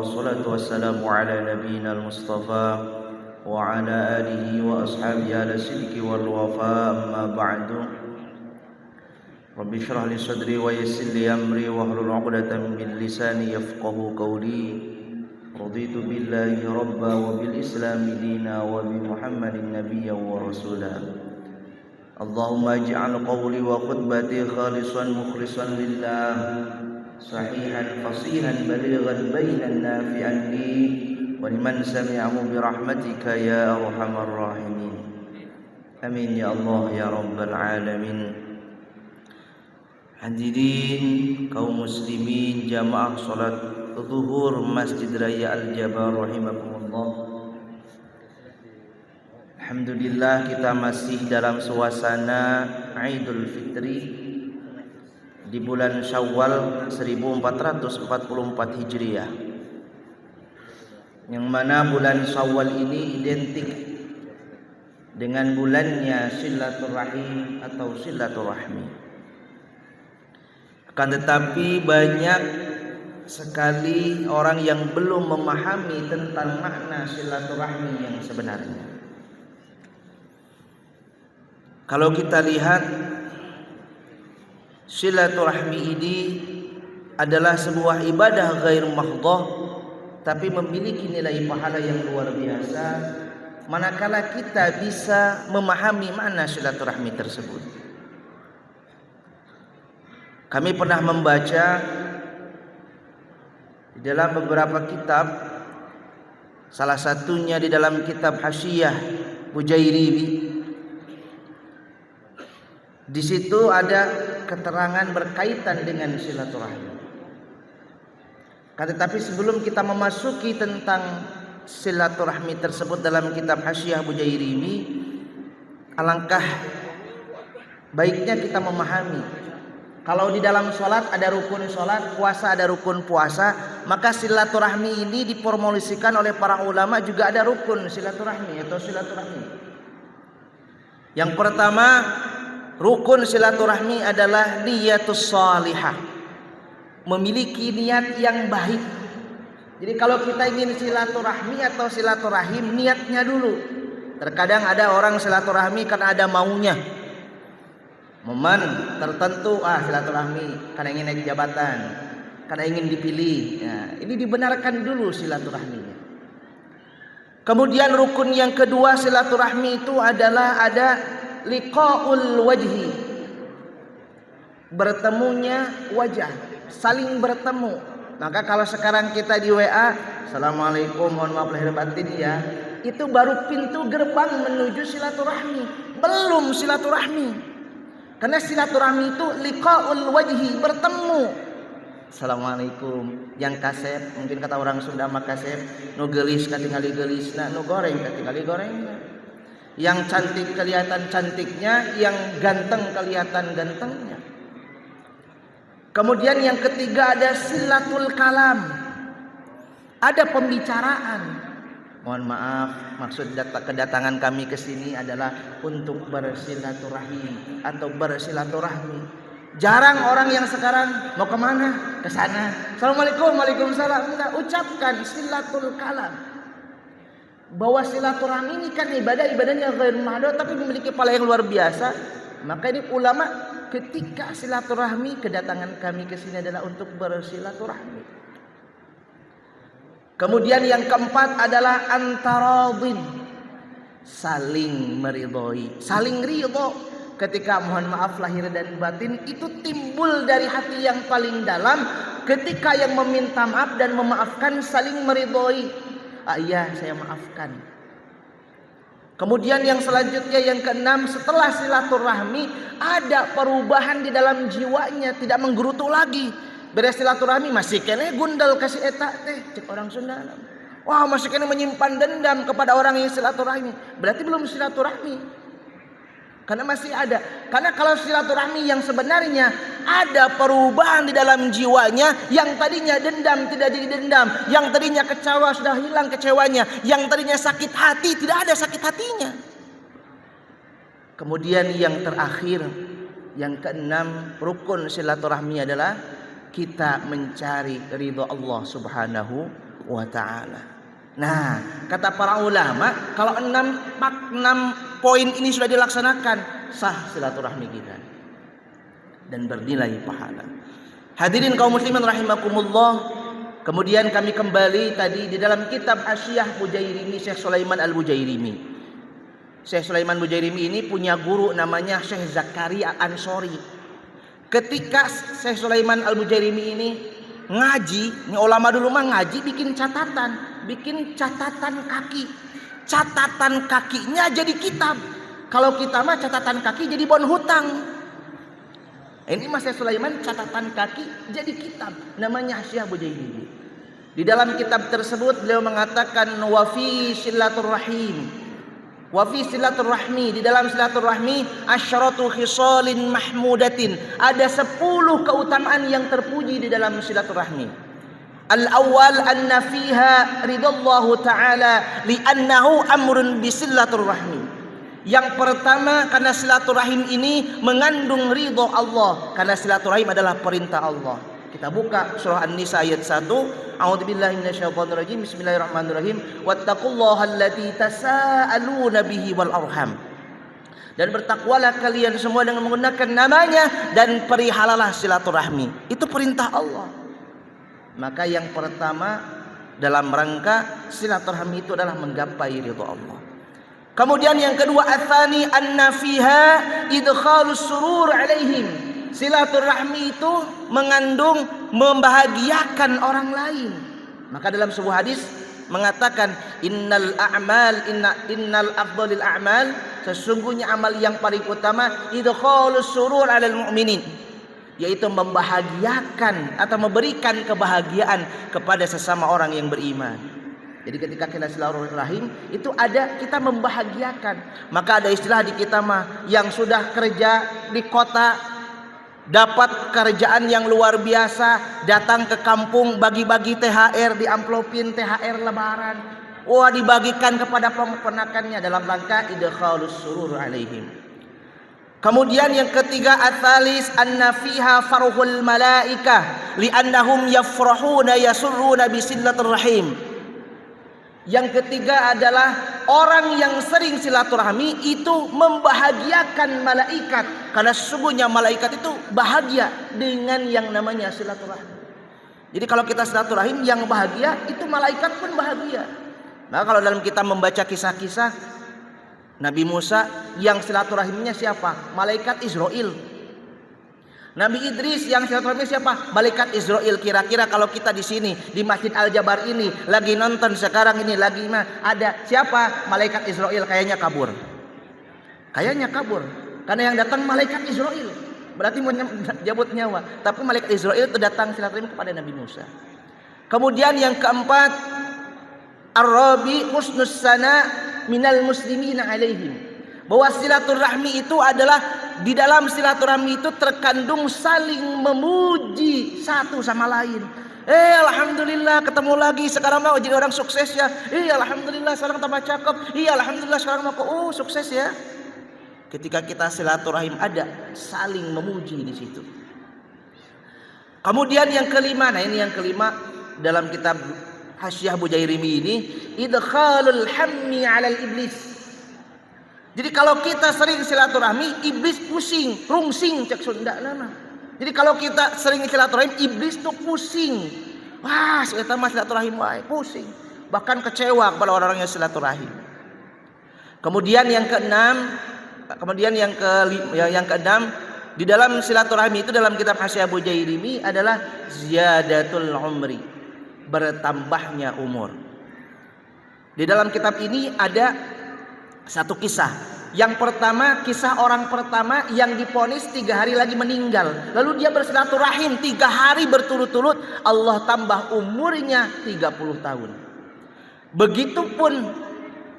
والصلاة والسلام على نبينا المصطفى وعلى آله وأصحابه على الصدق والوفاء أما بعد رب اشرح لي صدري ويسر لي أمري واحلل عقدة من لساني يفقهوا قولي رضيت بالله ربا وبالإسلام دينا وبمحمد نبيا ورسولا اللهم اجعل قولي وخطبتي خالصا مخلصا لله صحيحا فصيحا بليغا بينا نافعا لي ولمن سمعه برحمتك يا أرحم الراحمين آمين يا الله يا رب العالمين. Hadirin kaum muslimin jamaah salat zuhur Masjid Raya Al-Jabar rahimakumullah. Alhamdulillah kita masih dalam suasana Idul Fitri di bulan Syawal 1444 Hijriah, yang mana bulan Syawal ini identik dengan bulannya silaturahim atau silaturahmi. Akan tetapi banyak sekali orang yang belum memahami tentang makna silaturahmi yang sebenarnya. Kalau kita lihat, silaturahmi ini adalah sebuah ibadah ghair mahdhah, tapi memiliki nilai pahala yang luar biasa manakala kita bisa memahami makna silaturahmi tersebut. Kami pernah membaca di dalam beberapa kitab, salah satunya di dalam kitab Hasyiyah Bujairimi. Di situ ada keterangan berkaitan dengan silaturahmi. Tetapi sebelum kita memasuki tentang silaturahmi tersebut dalam kitab Hasyiyah Bujairimi, alangkah baiknya kita memahami. Kalau di dalam sholat ada rukun sholat, puasa ada rukun puasa, maka silaturahmi ini diformulasikan oleh para ulama juga ada rukun silaturahmi atau silaturahmi. Yang pertama, rukun silaturahmi adalah niyatus shalihah, memiliki niat yang baik. Jadi kalau kita ingin silaturahmi atau silaturahim, niatnya dulu. Terkadang ada orang silaturahmi karena ada maunya, momen tertentu, silaturahmi karena ingin naik jabatan, karena ingin dipilih. Ya, ini dibenarkan dulu silaturahminya. Kemudian rukun yang kedua silaturahmi itu adalah ada liqaul wajhi, bertemunya wajah, saling bertemu. Maka kalau sekarang kita di WA, assalamualaikum, mohon maaf lahir batin ya, itu baru pintu gerbang menuju silaturahmi, belum silaturahmi. Karena silaturahmi itu liqaul wajhi, bertemu. Assalamualaikum, yang kasep, mungkin kata orang Sunda mah kasep, nu geulis katingali geulisna, nu goreng katingali gorengna. Yang cantik kelihatan cantiknya, yang ganteng kelihatan gantengnya. Kemudian yang ketiga ada silatul kalam, ada pembicaraan. Mohon maaf, maksud kedatangan kami ke sini adalah untuk bersilaturahim atau bersilaturahmi. Jarang orang yang sekarang mau kemana? Ke sana. Assalamualaikum, waalaikumsalam. Enggak, ucapkan silatul kalam. Bahwa silaturahmi ini kan ibadahnya ghair mahdhah tapi memiliki pahala yang luar biasa. Maka ini ulama ketika silaturahmi, kedatangan kami ke sini adalah untuk bersilaturahmi. Kemudian yang keempat adalah antaradin, saling meridhoi, saling ridho. Ketika mohon maaf lahir dan batin itu timbul dari hati yang paling dalam. Ketika yang meminta maaf dan memaafkan saling meridhoi. Iya, saya maafkan. Kemudian yang selanjutnya yang keenam, setelah silaturahmi ada perubahan di dalam jiwanya, tidak menggerutu lagi. Beres silaturahmi masih kene gundal kasih eta teh, cek orang Sunda. Wah, masih kene menyimpan dendam kepada orang yang silaturahmi. Berarti belum silaturahmi. Karena masih ada. Karena kalau silaturahmi yang sebenarnya ada perubahan di dalam jiwanya, yang tadinya dendam tidak jadi dendam, yang tadinya kecewa sudah hilang kecewanya, yang tadinya sakit hati tidak ada sakit hatinya. Kemudian yang terakhir, yang keenam, rukun silaturahmi adalah kita mencari ridha Allah Subhanahu wa ta'ala. Nah, kata para ulama, kalau 6 poin ini sudah dilaksanakan, sah silaturahmi kita dan bernilai pahala. Hadirin kaum muslimin rahimakumullah. Kemudian kami kembali tadi di dalam kitab Hasyiah Bujairimi, Syekh Sulaiman Al-Bujairimi. Syekh Sulaiman Bujairimi ini punya guru namanya Syekh Zakaria Ansori. Ketika Syekh Sulaiman Al-Bujairimi ini ngaji, ini ulama dulu mah ngaji bikin catatan kaki. Catatan kakinya jadi kitab. Kalau kita mah catatan kaki jadi bon hutang. Ini Mas Syekh Sulaiman catatan kaki jadi kitab namanya Hasyiah Bujairimi. Di dalam kitab tersebut beliau mengatakan wa fi silaturrahim. Wa fi silaturrahmi, di dalam silaturrahmi asyratu khisalin mahmudatin. Ada 10 keutamaan yang terpuji di dalam silaturahmi. Al-awwal anna fiha ridallahu ta'ala li'annahu amrun bisilaturrahmi. Yang pertama, karena silaturahim ini mengandung ridho Allah, karena silaturahim adalah perintah Allah. Kita buka surah An-Nisa ayat 1. A'udzubillahi minasyaitonirrajim. Bismillahirrahmanirrahim. Wattaqullaha allati tasaaluna bihi wal arham. Dan bertakwalah kalian semua dengan menggunakan namanya dan perihalalah silaturahmi. Itu perintah Allah. Maka yang pertama dalam rangka silaturahmi itu adalah menggapai ridho Allah. Kemudian yang kedua, atsani anna fiha idkhalus surur alaihim. Silaturahmi itu mengandung membahagiakan orang lain. Maka dalam sebuah hadis mengatakan innal afdhalil a'mal, sesungguhnya amal yang paling utama idkhalus surur 'alal mu'minin, yaitu membahagiakan atau memberikan kebahagiaan kepada sesama orang yang beriman. Jadi ketika kita silaturahim itu ada kita membahagiakan. Maka ada istilah di kita mah yang sudah kerja di kota dapat kerjaan yang luar biasa, datang ke kampung bagi-bagi THR, diamplopin THR lebaran. Wah, dibagikan kepada ponakannya dalam rangka idkhalus surur alaihim. Kemudian yang ketiga, atsalis anna fiha farhul malaikah li'annahum yafrahuna yasurruna bisillatir rahim. Yang ketiga adalah orang yang sering silaturahmi itu membahagiakan malaikat, karena sesungguhnya malaikat itu bahagia dengan yang namanya silaturahmi. Jadi kalau kita silaturahim yang bahagia itu malaikat pun bahagia. Nah, kalau dalam kita membaca kisah-kisah Nabi Musa yang silaturahimnya siapa? Malaikat Israel. Nabi Idris yang silaturahmi siapa? Malaikat Israel. Kira-kira kalau kita di sini di Masjid Al-Jabar ini lagi nonton sekarang ini lagi ada siapa? Malaikat Israel, kayaknya kabur. Kayaknya kabur. Karena yang datang malaikat Israel. Berarti mau jabut nyawa. Tapi malaikat Israel itu datang silaturahmi kepada Nabi Musa. Kemudian yang keempat, ar-rabi husnus sana minal muslimina alaihim. Bahwa silaturahmi itu adalah di dalam silaturahmi itu terkandung saling memuji satu sama lain. Alhamdulillah ketemu lagi, sekarang mau jadi orang sukses ya. Alhamdulillah sekarang tambah cakep. Alhamdulillah sekarang mau sukses ya. Ketika kita silaturahim ada saling memuji di situ. Kemudian yang kelima, nah ini yang kelima dalam kitab Hasyiah Bujairimi ini, idkhalul hammi 'alal iblis. Jadi kalau kita sering silaturahmi, iblis pusing, rungsing cek Sunda nama. Jadi kalau kita sering silaturahim, iblis tuh pusing. Wah, saya mah silaturahim wae, pusing. Bahkan kecewa kepada orang-orang yang silaturahim. Kemudian yang keenam, di dalam silaturahmi itu dalam kitab Hasyiah Bujairimi adalah ziyadatul umri, bertambahnya umur. Di dalam kitab ini ada satu kisah. Yang pertama, kisah orang pertama yang diponis 3 hari lagi meninggal. Lalu dia bersilaturahim 3 hari berturut-turut, Allah tambah umurnya 30 tahun. Begitupun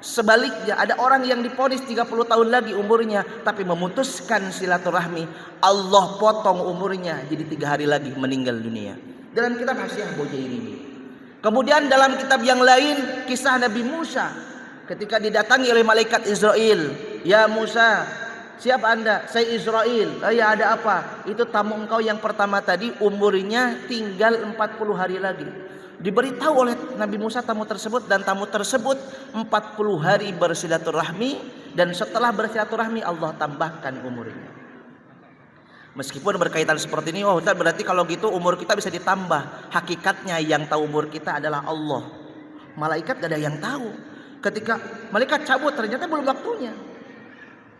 sebaliknya, ada orang yang diponis 30 tahun lagi umurnya, tapi memutuskan silaturahmi, Allah potong umurnya jadi 3 hari lagi meninggal dunia. Dalam kitab Hasyiah Bujairimi. Kemudian dalam kitab yang lain, kisah Nabi Musa ketika didatangi oleh malaikat Israel. Ya Musa, siapa anda? Saya Israel. Ya ada apa? Itu tamu engkau yang pertama tadi umurnya tinggal 40 hari lagi. Diberitahu oleh Nabi Musa tamu tersebut, dan tamu tersebut 40 hari bersilaturahmi, dan setelah bersilaturahmi Allah tambahkan umurnya. Meskipun berkaitan seperti ini, oh berarti kalau gitu umur kita bisa ditambah. Hakikatnya yang tahu umur kita adalah Allah. Malaikat gak ada yang tahu. Ketika malaikat cabut ternyata belum waktunya.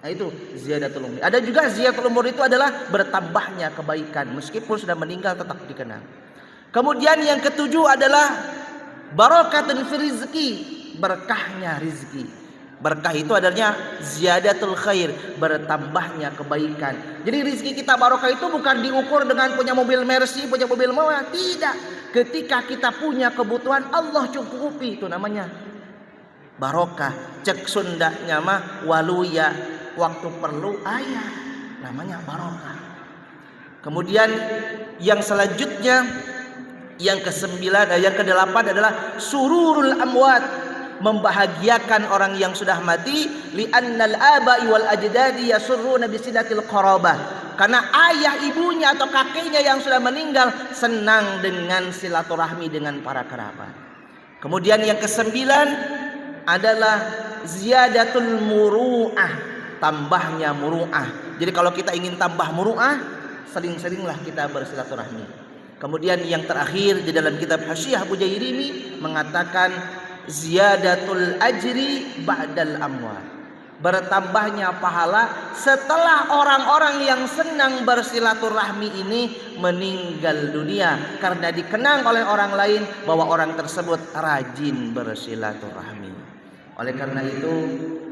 Nah itu ziyadatul umur. Ada juga ziyadatul umur itu adalah bertambahnya kebaikan. Meskipun sudah meninggal tetap dikenang. Kemudian yang ketujuh adalah barakatun fi rizki, berkahnya rizki. Berkah itu adanya ziyadatul khair, bertambahnya kebaikan. Jadi rizki kita barokah itu bukan diukur dengan punya mobil Mercy, punya mobil mewah, tidak. Ketika kita punya kebutuhan Allah cukupi, itu namanya barokah. Cek Sundanya mah waluya, waktu perlu ayah, namanya barokah. Kemudian yang selanjutnya, yang ke-9, yang ke-8 adalah sururul amwat, membahagiakan orang yang sudah mati. Li'annal aba'i wal ajdadi yasurruna bisilatil qarabah, karena ayah ibunya atau kakeknya yang sudah meninggal senang dengan silaturahmi dengan para kerabat. Kemudian yang ke-9 adalah ziyadatul muru'ah, tambahnya muru'ah. Jadi kalau kita ingin tambah muru'ah, sering-seringlah kita bersilaturahmi. Kemudian yang terakhir di dalam kitab Hasyiah Bujairimi mengatakan ziyadatul ajri ba'dal amwat, bertambahnya pahala setelah orang-orang yang senang bersilaturahmi ini meninggal dunia, karena dikenang oleh orang lain bahwa orang tersebut rajin bersilaturahmi. Oleh karena itu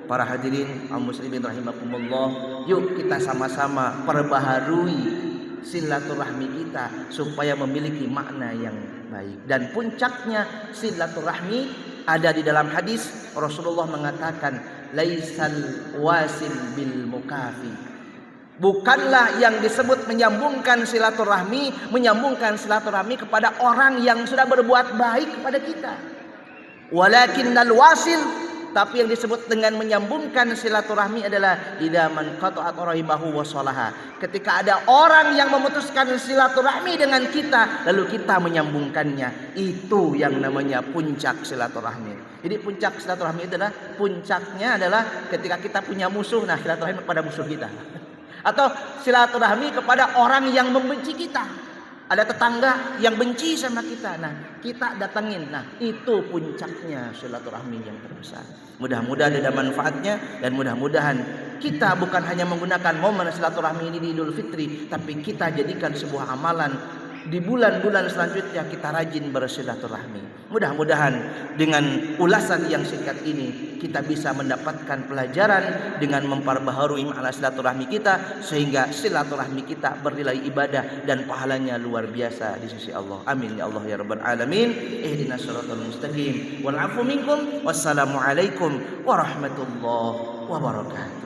para hadirin kaum muslimin rahimakumullah, yuk kita sama-sama perbaharui silaturahmi kita supaya memiliki makna yang baik. Dan puncaknya silaturahmi ada di dalam hadis Rasulullah mengatakan laisal wasil bil mukafi, bukanlah yang disebut menyambungkan silaturahmi kepada orang yang sudah berbuat baik kepada kita, walakinnal wasil, tapi yang disebut dengan menyambungkan silaturahmi adalah idza man qata'at rahimahu wa salaha, ketika ada orang yang memutuskan silaturahmi dengan kita lalu kita menyambungkannya, itu yang namanya puncak silaturahmi. Jadi puncak silaturahmi itu adalah puncaknya adalah ketika kita punya musuh, nah silaturahmi kepada musuh kita, atau silaturahmi kepada orang yang membenci kita. Ada tetangga yang benci sama kita, nah kita datangin, nah itu puncaknya silaturahmi yang terbesar. Mudah-mudahan ada manfaatnya, dan mudah-mudahan kita bukan hanya menggunakan momen silaturahmi ini di Idul Fitri, tapi kita jadikan sebuah amalan di bulan-bulan selanjutnya, kita rajin bersilaturahmi. Mudah-mudahan dengan ulasan yang singkat ini kita bisa mendapatkan pelajaran dengan memperbaharui makna silaturahmi kita, sehingga silaturahmi kita bernilai ibadah dan pahalanya luar biasa di sisi Allah. Amin ya Allah ya rabbal alamin. Ihdinas shiratal mustaqim wal 'afwu minkum. Wassalamualaikum warahmatullahi wabarakatuh.